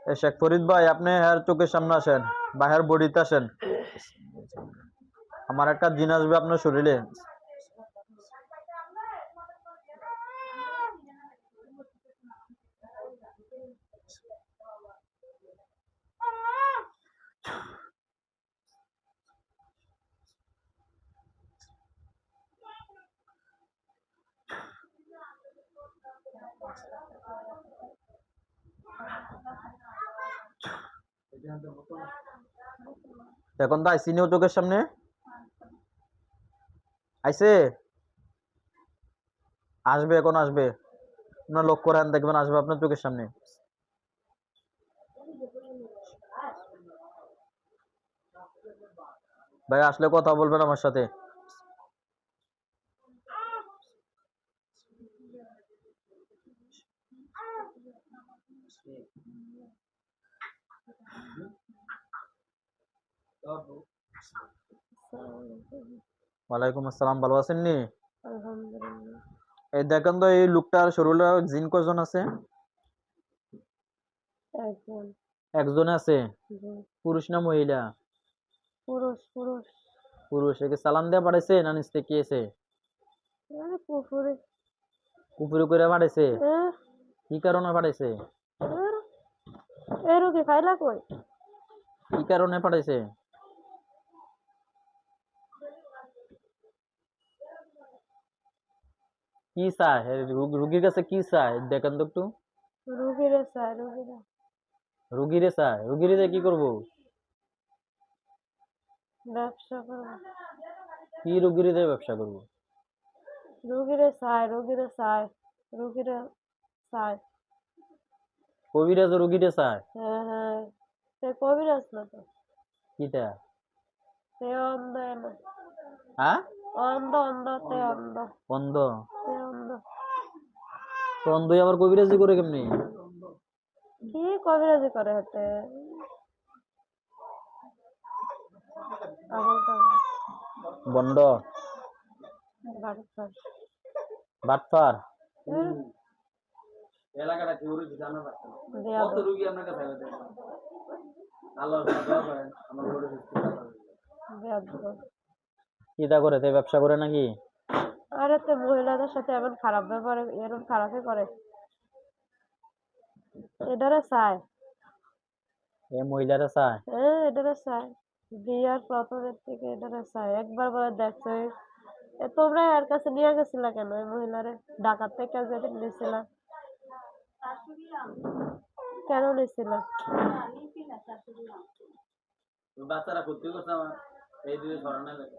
শেখ ফরিদ ভাই, আপনি হ্যার চোখের সামনে আসেন, বাহির বডিতে আসেন। আমার একটা জিন আসবে আপনার শরীরে। এখন তো আইসি নিও চোখের সামনে আইসে, আসবে, এখন আসবে। আপনার লক্ষ্য রাখেন, দেখবেন আসবে আপনার চোখের সামনে। ভাই আসলে কথা বলবেন আমার সাথে। ওয়ালাইকুম আসসালাম, ভালো আছেন নি? আলহামদুলিল্লাহ। এই দেখেন তো এই লোকটার শরীরে জিন কয়জন আছে? একজন। একজন আছে। জি। পুরুষ না মহিলা? পুরুষ পুরুষ। পুরুষ। একে সালাম দিয়ে পাঠাইছে না নিচ থেকে এসে? পুকুরে। কুপুরি করে পাঠাইছে? কি কারণে পাঠাইছে? এই রোগী ফাইলা কই? কি কারণে পাঠাইছে? কি চায় রুগীর কাছে? কি চায় দেখেন তো একটু। রুগীরে চায়, রুগীরা। রুগীরে চায়? রুগীরে দিয়ে কি করবো? ব্যবসা করবো। কি রুগীরে দিয়ে ব্যবসা করবো? রুগীরে চায়, রুগীরে চায়, রুগীরে চায়। কবিরাজ রুগীরে চায়? হ্যাঁ হ্যাঁ, সে কবিরাজ না তো, কিটা? সে অন্ধ না। হ্যাঁ, অন্ধ অন্ধ, সে অন্ধ। অন্ধ? সে অন্ধ। তো অন্ধই আবার কবিরাজি করে কেমনি? কি কবিরাজি করে হতে? বন্ড? বাটপার। বাটপার? এলাকাটা কি ওর জানা পাচ্ছে না। কত রোগী আপনার কাছে আছে? আল্লাহর কাছে দোয়া করেন আমার বড় সুস্থ হবে। কিটা করে, তে ব্যবসা করে নাকি? আরে তো মহিলাদের সাথে এমন খারাপ ব্যবহার, এরকম খারাপই করে। এটারে চায়। এ মহিলারা চায়? হ্যাঁ, এটারে চায়। বিয়ার প্রথমের থেকে এটারে চায়। একবার বলে দেখছো, তোমরা এর কাছে নিয়ে গেছিলা কেন এই মহিলারে? ডাকাত থেকে যেদিন নিয়েছিলা, কেন নিয়েছিলা? বাচ্চারা ভর্তি করছে আমার এই দুই ধরনের লাগে।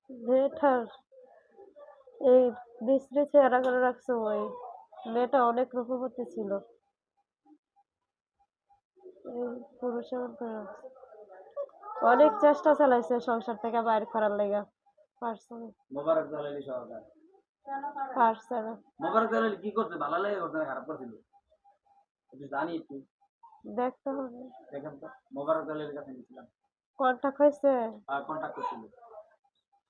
মেয়েটার এই বিশ্রী চেহারা করে রাখছে, ওই মেয়েটা অনেক রূপবতী ছিল। এই পুরুষ এমন করে রাখছে। অনেক চেষ্টা চালাইছে সংসার থেকে বাইর করার লেগা, পারছে না। মোবারক জালালি সহকার পারছে না। মোবারক জালালি কি করছে? ভালো লাগে করছে না খারাপ করছিল? একটু জানি, একটু দেখতে হবে। দেখেন তো, মোবারক জালালির কাছে গেছিলাম, কন্টাক্ট হয়েছে? কন্টাক্ট করছিল।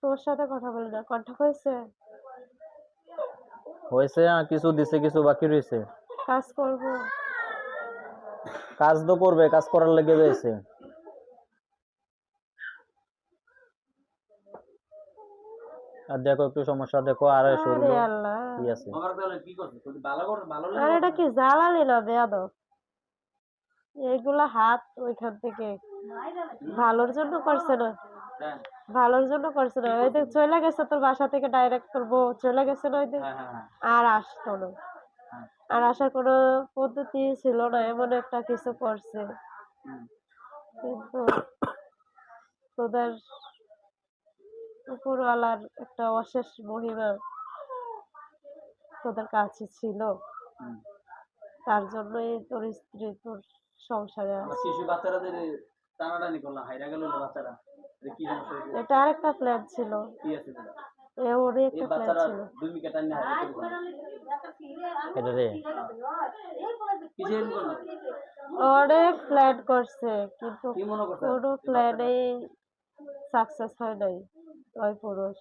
তোর সাথে কথা বলি না, কন্টাক্ট হয়েছে? হয়েছে, কিছু দিছে, কিছু বাকি রয়েছে। কাজ করবো। কাজ তো করবে, কাজ করার লেগে রয়েছে। আর দেখো একটু সমস্যা দেখো, আর শরীর আরে আল্লাহ, কি আছে? আর এটা কি জ্বালালি না বেয়াদব? এইগুলা হাত ওইখান থেকে ভালোর জন্য করছে না, ভালোর জন্য করছে না। ওই দেখ চলে গেছে তোর বাসা থেকে, ডাইরেক্ট তোর বউ চলে গেছে না ওই দিন, আর আসতো না। আর আসার কোনো পদ্ধতি ছিল না, এমন একটা কিছু করছে। কিন্তু তোদের উপরওয়ালার একটা অশেষ মহিমা তোদের কাছে ছিল, তার জন্যই তোর স্ত্রী তোর সংসারে আছে। শিশু বাচ্চাদের টানাটানি করলাম, হাইরা গেল বাচ্চারা। এটা আরেকটা প্ল্যান ছিল, ওরই একটা প্ল্যান ছিল। অনেক প্ল্যান করছে কিন্তু কোনো প্ল্যানেই সাকসেস হয় নাই। ওই পুরুষ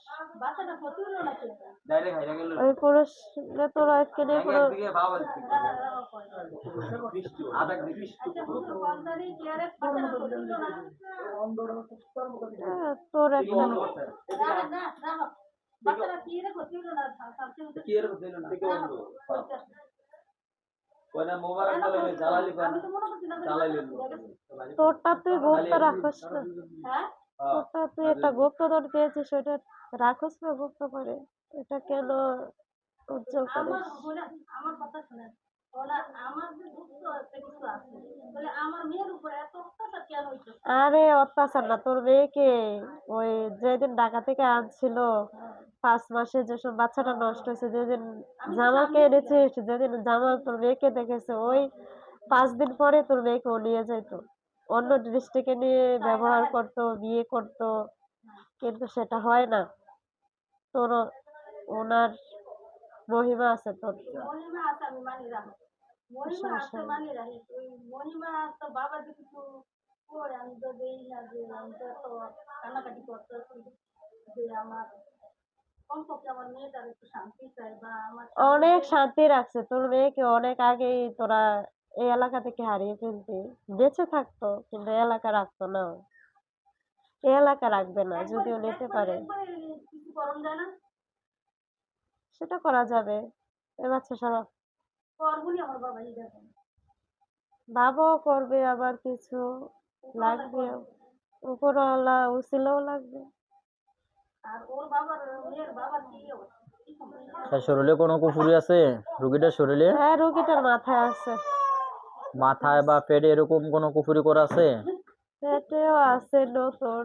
ডাইরেক্ট হাইরা গেল ওই পুরুষ তোর ওয়াইফকে নিয়ে কোনো একদিকে ভাব আবেগ দেখিস তোর একটা কি এর দিল না কোনা মোবারক চালাইলে জ্বালালি কোন চালাইলেন তোরটা তুই গুপ্ত রাখস না তোরটা তুই একটা গুপ্তধন পেয়েছিস সেটা রাখস না গুপ্ত করে এটা কেন উজ্জ্বল করিস আমার কথা শুনেন আমার যে দুঃখ একটা কিছু আছে বলে আমার মেয়ের উপর এত অত্যাচার কেন হইছে আরে অত্যাচার না তোর মেয়েকে ওই যেদিন ঢাকা থেকে আনছিল 5 মাসে যেসব বাচ্চাটা নষ্ট হয়েছে যেদিন জামালকে এনেছিস যেদিন জামাল তোর মেয়েকে দেখেছে ওই 5 দিন পরে তোর মেয়েকে ও নিয়ে যাইতো অন্য ডিস্ট্রিক্টে নিয়ে ব্যবহার করতো বিয়ে করতো কিন্তু সেটা হয় না তোর ওনার মহিমা আছে তোর মহিমা আছে আমি মানি রাখি মহিমা আছে মানি রাখি ওই মহিমা তো বাবা যে কিছু করে আমি তো দেই না যে আমি তো কান্নাকাটি করতেছি যে আমার কমপক্ষে আমার মেয়েটার একটু শান্তি চাই বা আমার অনেক শান্তি রাখছে তোর মেয়েকে অনেক আগেই তোরা এই এলাকা থেকে হারিয়ে ফেলতি বেঁচে থাকতো কিন্তু এই এলাকা রাখতো না এই এলাকা রাখবে না যদিও নিতে পারে কিছু গরম যায় না সেটা করা যাবে এ বাচ্চা সারা করবনি আমার বাবা এই দেখেন বাবাও করবে আবার কিছু লাগবে উপরওয়ালা উসিলাও লাগবে আর ওর বাবার মেয়ের বাবার কি অবস্থা শরীরে কোনো কুফুরি আছে রোগীটার শরীরে হ্যাঁ রোগীটার মাথায় আছে মাথায় বা পেটে এরকম কোনো কুফুরি করা আছে পেটেও আছে নতুন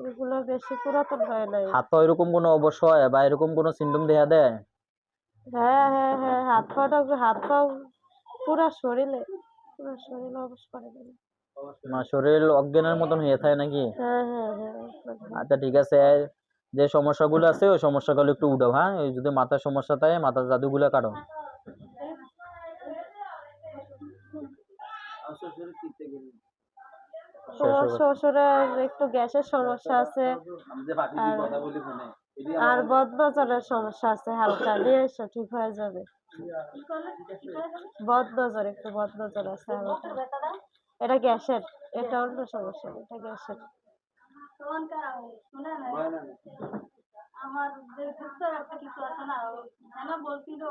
এগুলো বেশি পুরাতন হয় নাই হাত পা এরকম কোনো অবশ্যই বা এরকম কোনো সিমটম দেখা দেয় হ্যাঁ হাত পাও পুরা শরীরে অবশ করে দেবে শরীর অজ্ঞানের মতন হয়ে থাকে নাকি হ্যাঁ আচ্ছা ঠিক আছে যে সমস্যাগুলো আছে ওই সমস্যাগুলো একটু উঠাও হ্যাঁ এই যদি মাথার সমস্যা থাকে মাথার জাদুগুলো কাটো তোমার শ্বশুরের একটু গ্যাসের সমস্যা আছে আর বদনজরের সমস্যা আছে হালকা নিয়ে এসো ঠিক হয়ে যাবে একটু বদনজর আছে হালকা এটা গ্যাসের এটা অন্য সমস্যা এটা গ্যাসের আমার যে বুঝতে একটা কিছু আছে না বলছিল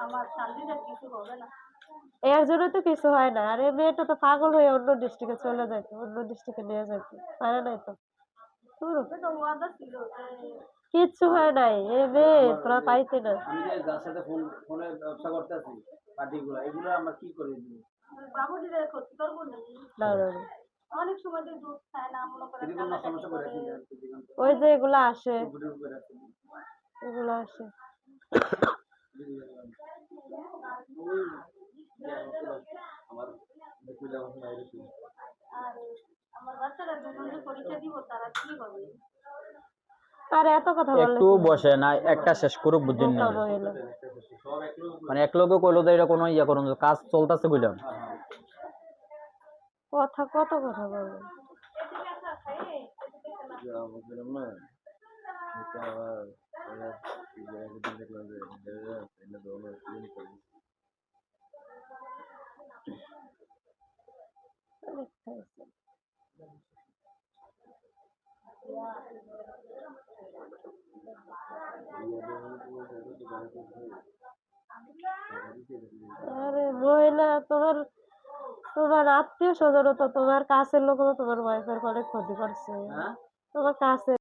আমার শান্তিতে কিছু হবে না এর জন্য তো কিছু হয় না আর এই মেয়েটা তো পাগল হয়ে অন্য ডিস্ট্রিক্টে চলে যাইতো অন্য ডিস্ট্রিক্টে নিয়ে যাইতো পারে নাই তো ওয়াদা ছিল কিচ্ছু হয় নাই এ মেয়ে তোরা পাইতে না আমি যে যার সাথে ফোনে ব্যবসা করতেছি পার্টিগুলো এগুলো আমরা কি করে দিব বাবুজিরে ক্ষতি করবো না অনেক সময় দিয়ে দুধ খায় না মনে করে কোনো সমস্যা করে ওই যে এগুলা আসে আমার আর আমার বাচ্চারা যখন পরীক্ষা দিব তারা কি হবে আর এত কথা বললে একটু বসে না একটা শেষ করুক বুঝছেন না মানে এক লোকে কইলো তো এটা কোনো ইয়া করুন কাজ চলতেছে কইলাম কত কথা বলবে আরে মহিলা তোমার আত্মীয় স্বজন তো তোমার কাছের লোক তো তোমার ওয়াইফের অনেক ক্ষতি করছে তোমার কাছে